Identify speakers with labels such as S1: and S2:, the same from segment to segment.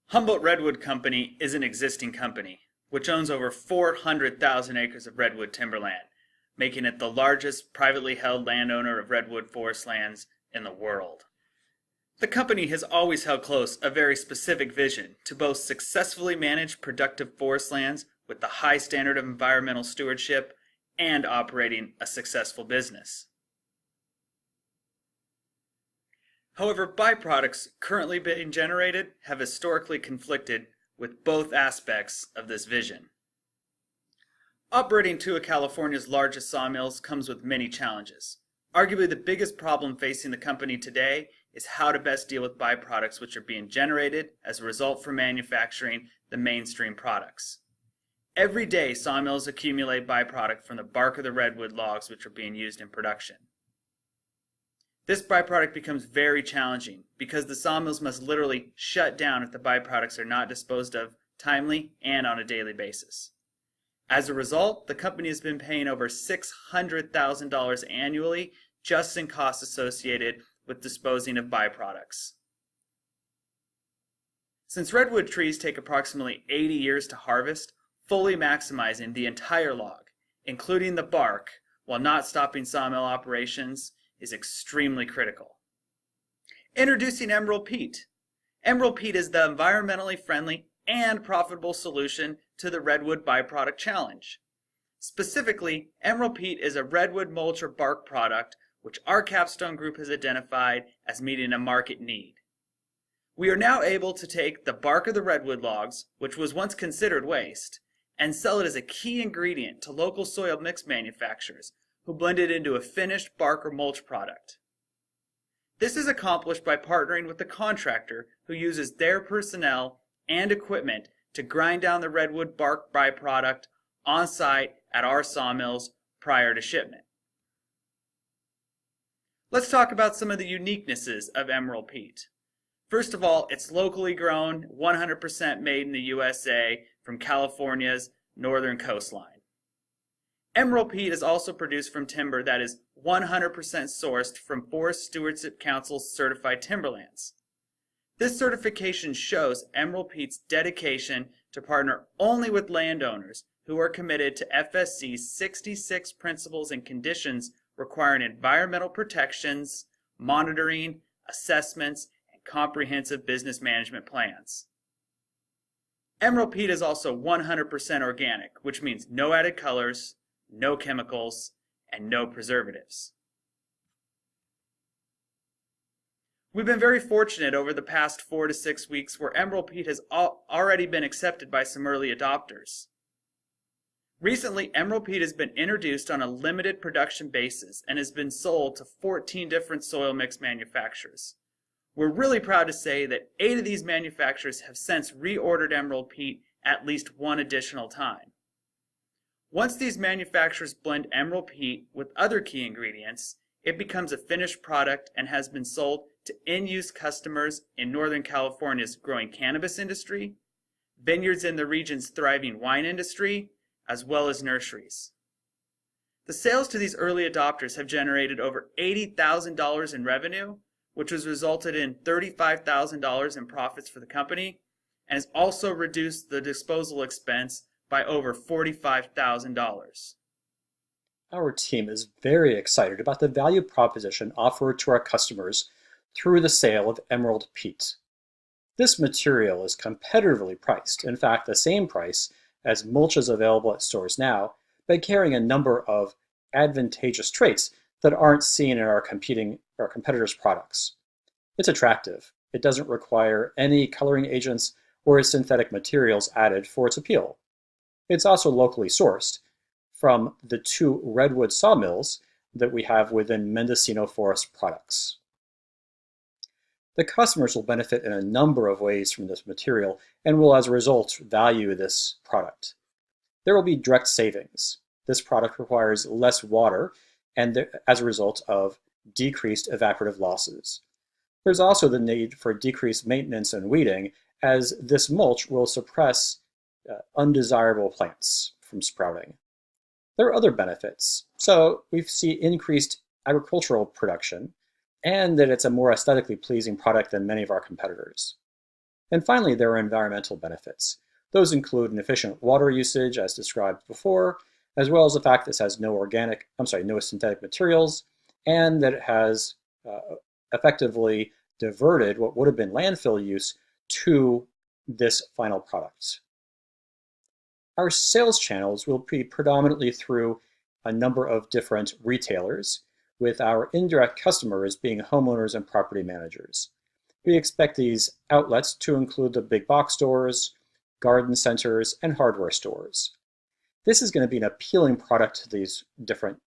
S1: Humboldt Redwood Company is an existing company, which owns over 400,000 acres of redwood timberland, making it the largest privately held landowner of redwood forest lands in the world. The company has always held close a very specific vision to both successfully manage productive forest lands with the high standard of environmental stewardship and operating a successful business. However, byproducts currently being generated have historically conflicted with both aspects of this vision. Operating two of California's largest sawmills comes with many challenges. Arguably the biggest problem facing the company today is how to best deal with byproducts which are being generated as a result from manufacturing the mainstream products. Every day, sawmills accumulate byproduct from the bark of the redwood logs which are being used in production. This byproduct becomes very challenging because the sawmills must literally shut down if the byproducts are not disposed of timely and on a daily basis. As a result, the company has been paying over $600,000 annually just in costs associated with disposing of byproducts. Since redwood trees take approximately 80 years to harvest, fully maximizing the entire log, including the bark, while not stopping sawmill operations, is extremely critical. Introducing Emerald Peat. Emerald Peat is the environmentally friendly and profitable solution to the redwood byproduct challenge. Specifically, Emerald Peat is a redwood mulch or bark product which our Capstone group has identified as meeting a market need. We are now able to take the bark of the redwood logs, which was once considered waste, and sell it as a key ingredient to local soil mix manufacturers who blend it into a finished bark or mulch product. This is accomplished by partnering with the contractor who uses their personnel and equipment to grind down the redwood bark byproduct on site at our sawmills prior to shipment. Let's talk about some of the uniquenesses of Emerald Peat. First of all, it's locally grown, 100% made in the USA from California's northern coastline. Emerald Peat is also produced from timber that is 100% sourced from Forest Stewardship Council's certified timberlands. This certification shows Emerald Peat's dedication to partner only with landowners who are committed to FSC's 66 principles and conditions requiring environmental protections, monitoring, assessments, and comprehensive business management plans. Emerald Peat is also 100% organic, which means no added colors, no chemicals, and no preservatives. We've been very fortunate over the past 4 to 6 weeks where Emerald Peat has already been accepted by some early adopters. Recently, Emerald Peat has been introduced on a limited production basis and has been sold to 14 different soil mix manufacturers. We're really proud to say that 8 of these manufacturers have since reordered Emerald Peat at least one additional time. Once these manufacturers blend Emerald Peat with other key ingredients, it becomes a finished product and has been sold to end-use customers in Northern California's growing cannabis industry, vineyards in the region's thriving wine industry, as well as nurseries. The sales to these early adopters have generated over $80,000 in revenue, which has resulted in $35,000 in profits for the company, and has also reduced the disposal expense by over $45,000.
S2: Our team is very excited about the value proposition offered to our customers through the sale of Emerald Peat. This material is competitively priced, in fact the same price as mulches available at stores now, by carrying a number of advantageous traits that aren't seen in our competitors' products. It's attractive. It doesn't require any coloring agents or synthetic materials added for its appeal. It's also locally sourced from the 2 redwood sawmills that we have within Mendocino Forest Products. The customers will benefit in a number of ways from this material and will, as a result, value this product. There will be direct savings. This product requires less water and as a result of decreased evaporative losses. There's also the need for decreased maintenance and weeding, as this mulch will suppress undesirable plants from sprouting. There are other benefits. So we see increased agricultural production and that it's a more aesthetically pleasing product than many of our competitors. And finally, there are environmental benefits. Those include an efficient water usage, as described before, as well as the fact that this has no synthetic materials, and that it has effectively diverted what would have been landfill use to this final product. Our sales channels will be predominantly through a number of different retailers, with our indirect customers being homeowners and property managers. We expect these outlets to include the big box stores, garden centers, and hardware stores. This is going to be an appealing product to these different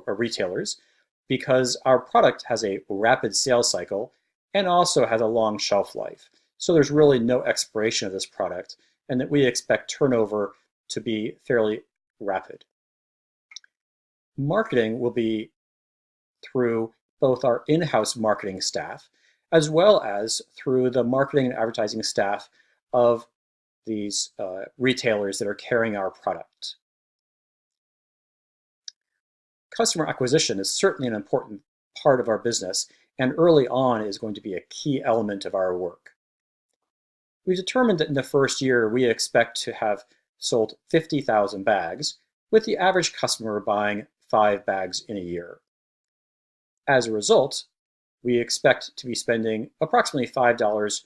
S2: retailers because our product has a rapid sales cycle and also has a long shelf life. So there's really no expiration of this product, and that we expect turnover to be fairly rapid. Marketing will be through both our in-house marketing staff as well as through the marketing and advertising staff of these retailers that are carrying our product. Customer acquisition is certainly an important part of our business, and early on is going to be a key element of our work. We determined that in the first year we expect to have sold 50,000 bags, with the average customer buying 5 bags in a year. As a result, we expect to be spending approximately $5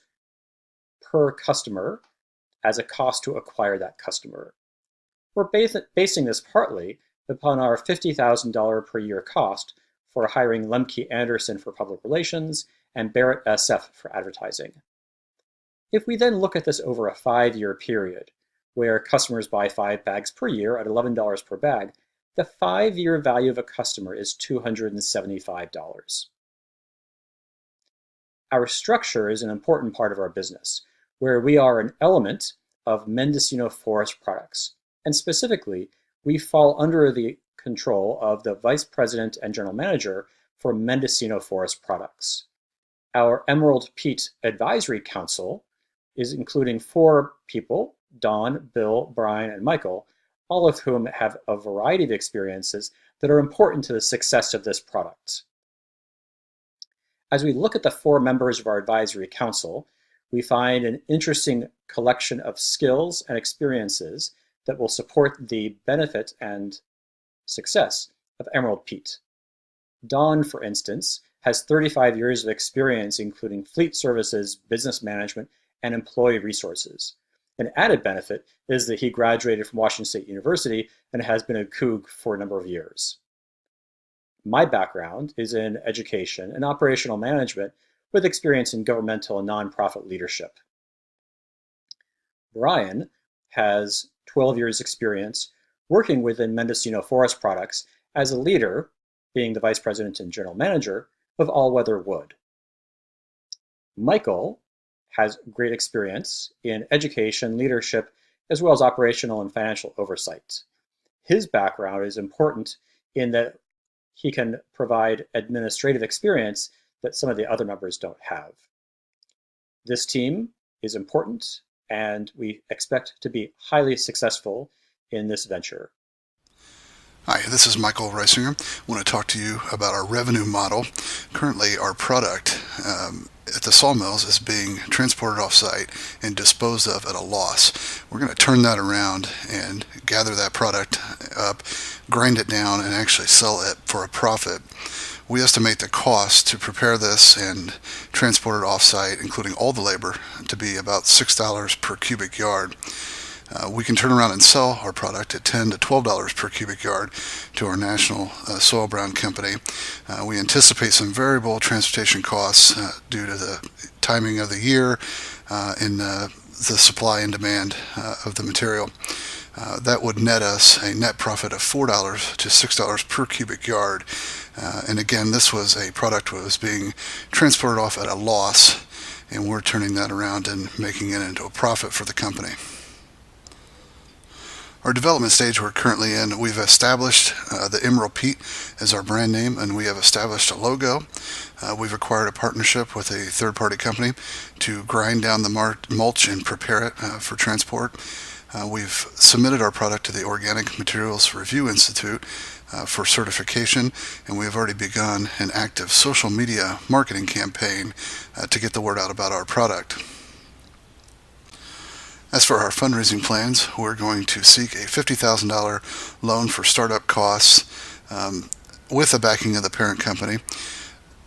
S2: per customer as a cost to acquire that customer. We're basing this partly upon our $50,000 per year cost for hiring Lemke Anderson for public relations and Barrett SF for advertising. If we then look at this over a 5-year period, where customers buy 5 bags per year at $11 per bag, the 5-year value of a customer is $275. Our structure is an important part of our business, where we are an element of Mendocino Forest Products, and specifically, we fall under the control of the Vice President and General Manager for Mendocino Forest Products. Our Emerald Peat Advisory Council is including 4 people, Don, Bill, Brian, and Michael, all of whom have a variety of experiences that are important to the success of this product. As we look at the 4 members of our advisory council, we find an interesting collection of skills and experiences that will support the benefit and success of Emerald Peat. Don, for instance, has 35 years of experience including fleet services, business management, and employee resources. An added benefit is that he graduated from Washington State University and has been a Coug for a number of years. My background is in education and operational management with experience in governmental and nonprofit leadership. Brian has 12 years experience working within Mendocino Forest Products as a leader, being the Vice President and General Manager of All Weather Wood. Michael has great experience in education, leadership, as well as operational and financial oversight. His background is important in that he can provide administrative experience that some of the other members don't have. This team is important, and we expect to be highly successful in this venture.
S3: Hi, this is Michael Reisinger. I want to talk to you about our revenue model. Currently, our product at the sawmills is being transported off-site and disposed of at a loss. We're going to turn that around and gather that product up, grind it down, and actually sell it for a profit. We estimate the cost to prepare this and transport it off-site, including all the labor, to be about $6 per cubic yard. We can turn around and sell our product at $10 to $12 per cubic yard to our national soil brown company. We anticipate some variable transportation costs due to the timing of the year and the supply and demand of the material. That would net us a net profit of $4 to $6 per cubic yard. And again, this was a product that was being transported off at a loss, and we're turning that around and making it into a profit for the company. Our development stage we're currently in, we've established the Emerald Peat as our brand name, and we have established a logo. We've acquired a partnership with a third-party company to grind down the mulch and prepare it for transport. We've submitted our product to the Organic Materials Review Institute for certification, and we've already begun an active social media marketing campaign to get the word out about our product. As for our fundraising plans, we're going to seek a $50,000 loan for startup costs with the backing of the parent company.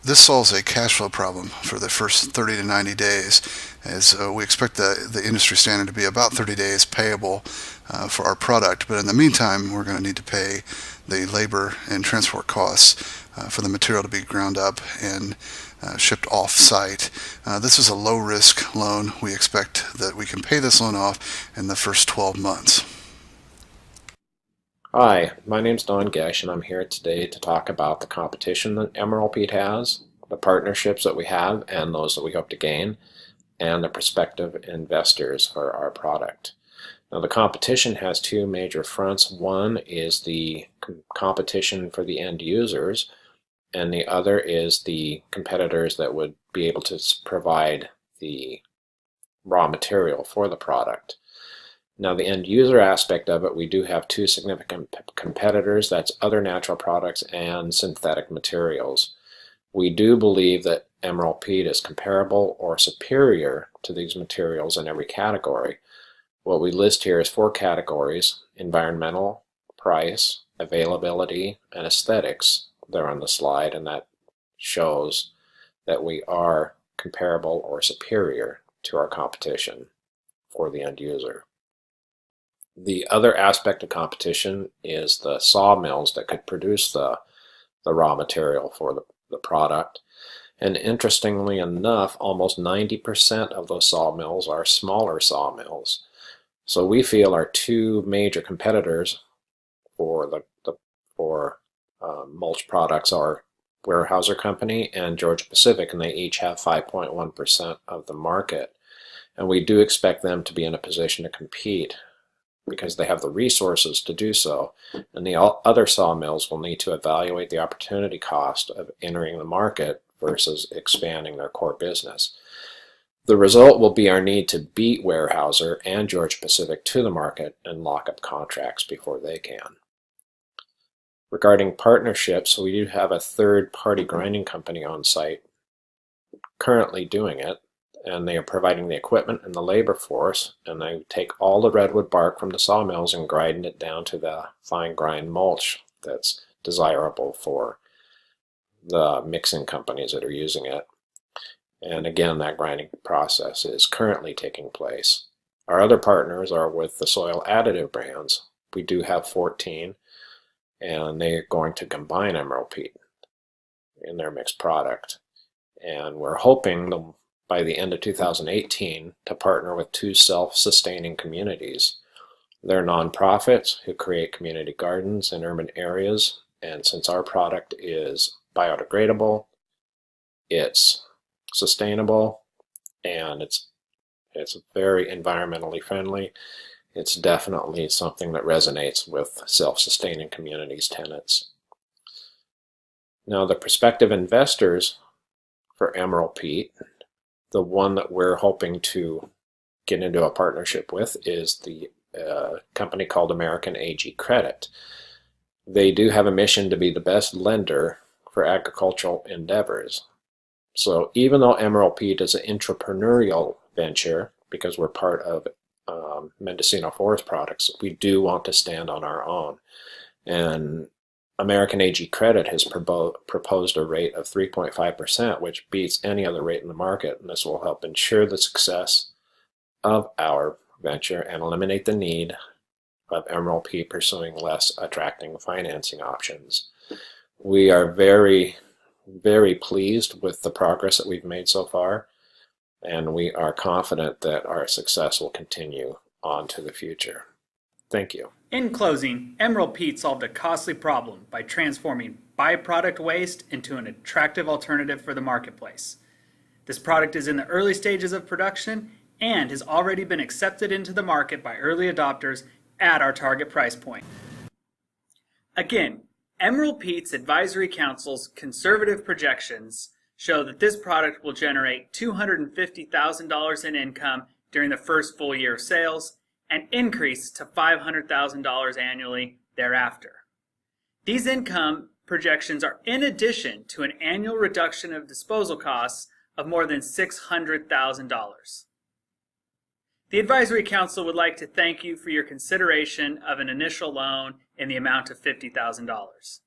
S3: This solves a cash flow problem for the first 30 to 90 days, as we expect the industry standard to be about 30 days payable for our product. But in the meantime, we're going to need to pay the labor and transport costs for the material to be ground up and shipped off-site. This is a low-risk loan. We expect that we can pay this loan off in the first 12 months.
S4: Hi, my name's Don Gesh, and I'm here today to talk about the competition that Emerald Peat has, the partnerships that we have and those that we hope to gain, and the prospective investors for our product. Now, the competition has two major fronts. One is the competition for the end users, and the other is the competitors that would be able to provide the raw material for the product. Now, the end user aspect of it, we do have two significant competitors. That's other natural products and synthetic materials. We do believe that Emerald Peat is comparable or superior to these materials in every category. What we list here is 4 categories: environmental, price, availability, and aesthetics. They're on the slide, and that shows that we are comparable or superior to our competition for the end user. The other aspect of competition is the sawmills that could produce the raw material for the product. And interestingly enough, almost 90% of those sawmills are smaller sawmills. So we feel our two major competitors for mulch products are Weyerhaeuser Company and Georgia-Pacific, and they each have 5.1% of the market. And we do expect them to be in a position to compete because they have the resources to do so, and the other sawmills will need to evaluate the opportunity cost of entering the market versus expanding their core business. The result will be our need to beat Weyerhaeuser and Georgia-Pacific to the market and lock up contracts before they can. Regarding partnerships, we do have a third-party grinding company on site currently doing it, and they are providing the equipment and the labor force, and they take all the redwood bark from the sawmills and grind it down to the fine grind mulch that's desirable for the mixing companies that are using it. And again, that grinding process is currently taking place. Our other partners are with the soil additive brands. We do have 14, and they are going to combine Emerald Peat in their mixed product. And we're hoping by the end of 2018 to partner with 2 self-sustaining communities. They're nonprofits who create community gardens in urban areas, and since our product is biodegradable, it's sustainable, and it's very environmentally friendly, it's definitely something that resonates with self-sustaining communities tenants. Now, the prospective investors for Emerald Peat, the one that we're hoping to get into a partnership with is the company called American AG Credit. They do have a mission to be the best lender for agricultural endeavors. So even though Emerald Peat is an entrepreneurial venture, because we're part of Mendocino Forest Products, we do want to stand on our own. And American AG Credit has proposed a rate of 3.5%, which beats any other rate in the market, and this will help ensure the success of our venture and eliminate the need of Emerald Peat pursuing less attracting financing options. We are very, very pleased with the progress that we've made so far, and we are confident that our success will continue on to the future. Thank you.
S1: In closing, Emerald Peat solved a costly problem by transforming byproduct waste into an attractive alternative for the marketplace. This product is in the early stages of production and has already been accepted into the market by early adopters at our target price point. Again, Emerald Peat's Advisory Council's conservative projections show that this product will generate $250,000 in income during the first full year of sales and increase to $500,000 annually thereafter. These income projections are in addition to an annual reduction of disposal costs of more than $600,000. The Advisory Council would like to thank you for your consideration of an initial loan in the amount of $50,000.